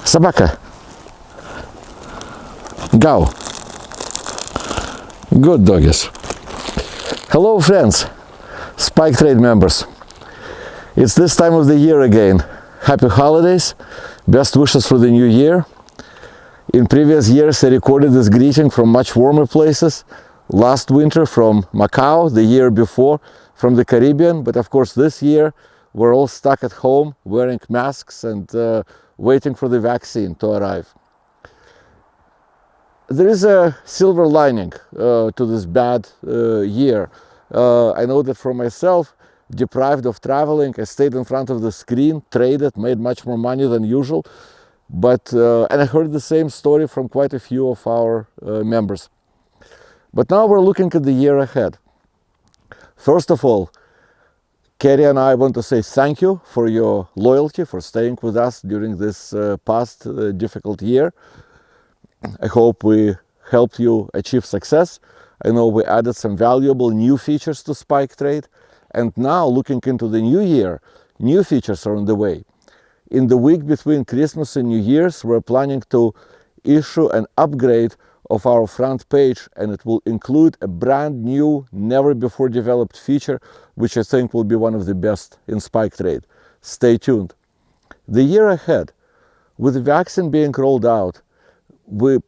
Собака. Go. Good doggies. Hello friends, Spike Trade members. It's this time of the year again. Happy holidays, best wishes for the new year. In previous years I recorded this greeting from much warmer places. Last winter from Macau, the year before from the Caribbean, but of course this year we're all stuck at home wearing masks and waiting for the vaccine to arrive. There is a silver lining to this bad year. I know that for myself, deprived of traveling, I stayed in front of the screen, traded, made much more money than usual. And I heard the same story from quite a few of our members. But now we're looking at the year ahead. First of all, Kerry and I want to say thank you for your loyalty, for staying with us during this past difficult year. I hope we helped you achieve success. I know we added some valuable new features to Spike Trade. And now, looking into the new year, new features are on the way. In the week between Christmas and New Year's, we're planning to issue an upgrade of our front page, and it will include a brand new, never before developed feature, which I think will be one of the best in Spike Trade. Stay tuned. The year ahead, with the vaccine being rolled out,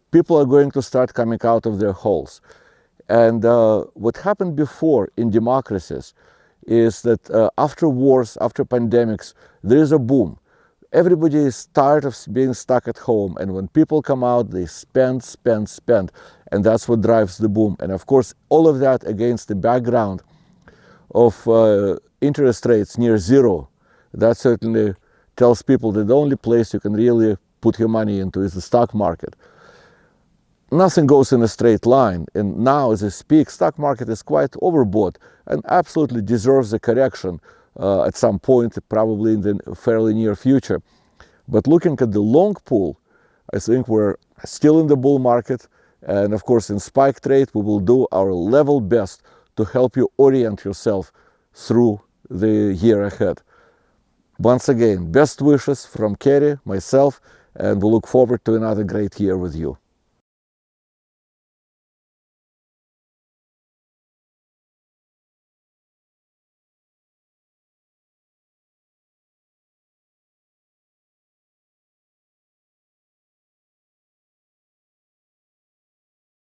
people are going to start coming out of their holes. And what happened before in democracies is that after wars, after pandemics, there is a boom. Everybody is tired of being stuck at home, and when people come out, they spend, and that's what drives the boom. And of course, all of that against the background of interest rates near zero. That certainly tells people that the only place you can really put your money into is the stock market. Nothing goes in a straight line, and now as I speak, stock market is quite overbought and absolutely deserves a correction at some point, probably in the fairly near future. But looking at the long pool, I think we're still in the bull market, and of course in Spike Trade we will do our level best to help you orient yourself through the year ahead. Once again, best wishes from Kerry, myself, and we look forward to another great year with you.